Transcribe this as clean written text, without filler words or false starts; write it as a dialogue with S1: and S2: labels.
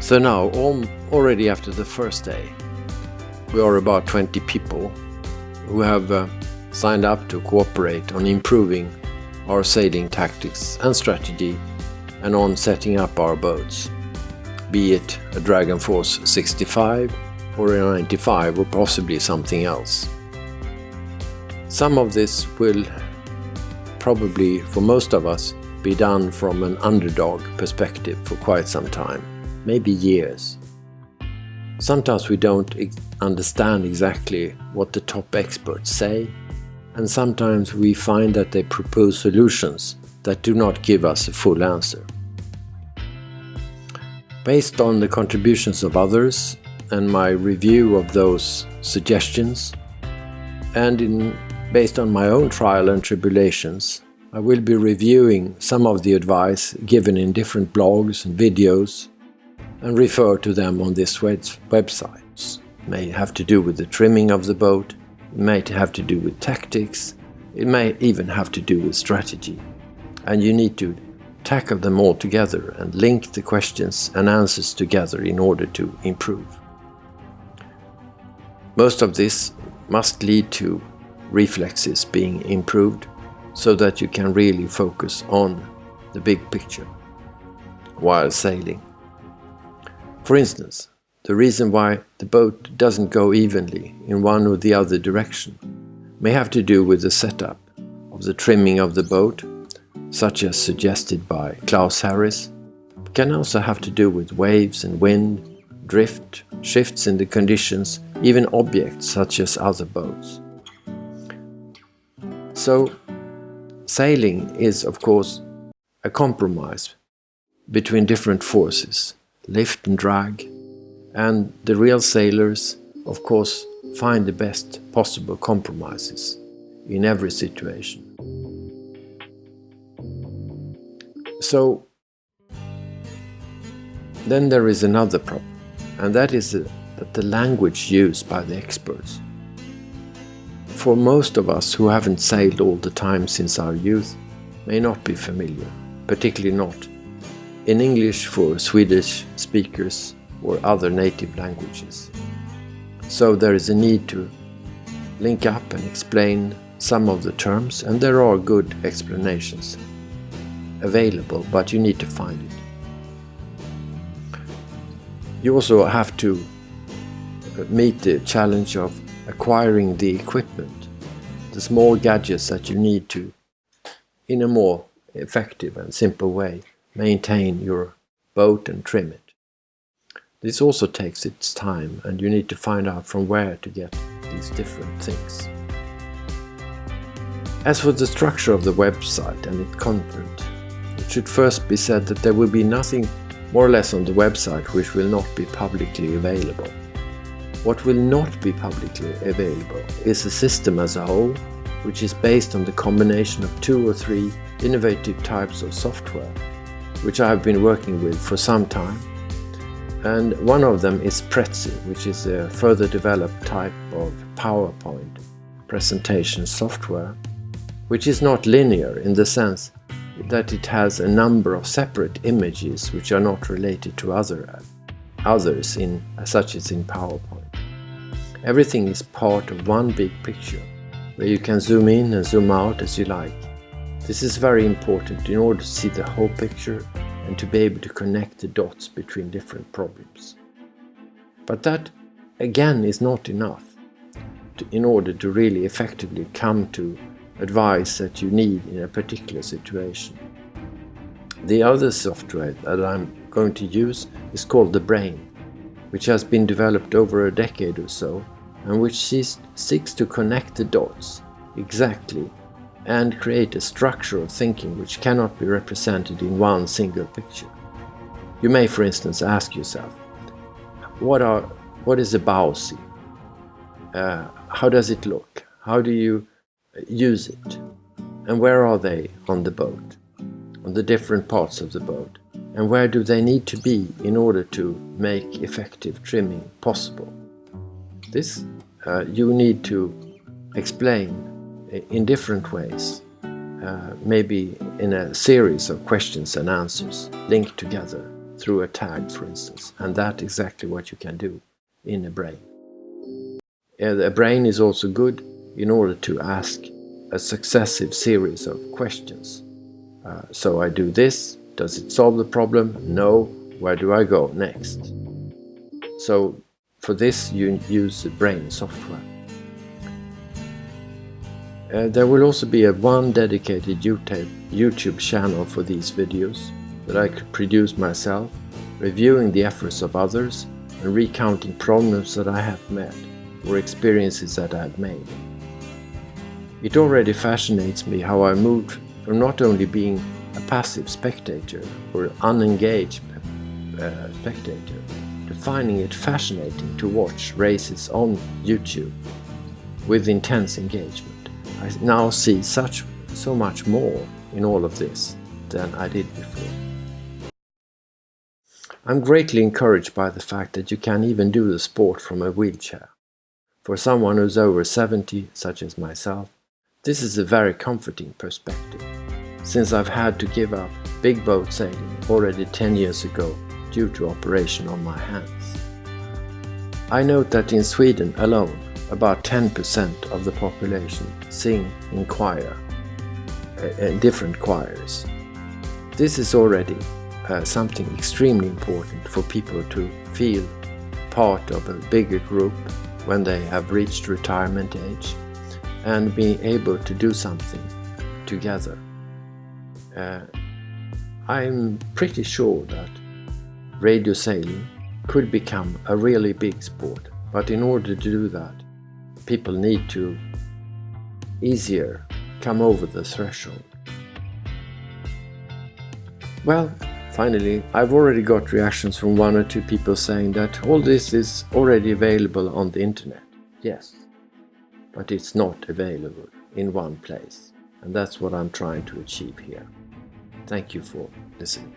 S1: So now, already after the first day, we are about 20 people who have signed up to cooperate on improving our sailing tactics and strategy and on setting up our boats, be it a Dragonforce 65 or a 95 or possibly something else. Some of this will probably, for most of us, be done from an underdog perspective for quite some time, maybe years. Sometimes we don't understand exactly what the top experts say, and sometimes we find that they propose solutions that do not give us a full answer. Based on the contributions of others and my review of those suggestions, and based on my own trial and tribulations, I will be reviewing some of the advice given in different blogs and videos and refer to them on this website. It may have to do with the trimming of the boat, it may have to do with tactics, it may even have to do with strategy. And you need to tackle them all together and link the questions and answers together in order to improve. Most of this must lead to reflexes being improved so that you can really focus on the big picture while sailing. For instance, the reason why the boat doesn't go evenly in one or the other direction may have to do with the setup of the trimming of the boat, such as suggested by Klaus Harris. It can also have to do with waves and wind, drift, shifts in the conditions, even objects such as other boats. So, sailing is, of course, a compromise between different forces, lift and drag, and the real sailors, of course, find the best possible compromises in every situation. So, then there is another problem, and that is that the language used by the experts. For most of us who haven't sailed all the time since our youth, may not be familiar, particularly not in English for Swedish speakers or other native languages. So there is a need to link up and explain some of the terms, and there are good explanations available, but you need to find it. You also have to meet the challenge of acquiring the equipment, the small gadgets that you need to, in a more effective and simple way, maintain your boat and trim it. This also takes its time, and you need to find out from where to get these different things. As for the structure of the website and its content, it should first be said that there will be nothing more or less on the website which will not be publicly available. What will not be publicly available is the system as a whole, which is based on the combination of 2 or 3 innovative types of software, which I have been working with for some time. And one of them is Prezi, which is a further developed type of PowerPoint presentation software, which is not linear in the sense that it has a number of separate images which are not related to others such as in PowerPoint. Everything is part of one big picture, where you can zoom in and zoom out as you like. This is very important in order to see the whole picture and to be able to connect the dots between different problems. But that, again, is not enough in order to really effectively come to advice that you need in a particular situation. The other software that I'm going to use is called the Brain, which has been developed over a decade or so, and which seeks to connect the dots exactly and create a structure of thinking which cannot be represented in one single picture. You may, for instance, ask yourself, what is a bow seam? How does it look? How do you use it? And where are they on the boat, on the different parts of the boat? And where do they need to be in order to make effective trimming possible? This you need to explain in different ways, maybe in a series of questions and answers linked together through a tag, for instance, and that's exactly what you can do in a brain. A brain is also good in order to ask a successive series of questions. So I do this, does it solve the problem? No, where do I go next? So for this you use the brain software. There will also be one dedicated YouTube channel for these videos that I could produce myself, reviewing the efforts of others and recounting problems that I have met or experiences that I have made. It already fascinates me how I moved from not only being a passive spectator or unengaged spectator to finding it fascinating to watch races on YouTube with intense engagement. I now see so much more in all of this than I did before. I'm greatly encouraged by the fact that you can even do the sport from a wheelchair. For someone who's over 70, such as myself, this is a very comforting perspective, since I've had to give up big boat sailing already 10 years ago due to operation on my hands. I note that in Sweden alone, about 10% of the population sing in choir, in different choirs. This is already something extremely important for people to feel part of a bigger group when they have reached retirement age and being able to do something together. I'm pretty sure that radio sailing could become a really big sport, but in order to do that, people need to easier come over the threshold. Well, finally, I've already got reactions from 1 or 2 people saying that all this is already available on the internet. Yes, but it's not available in one place, and that's what I'm trying to achieve here. Thank you for listening.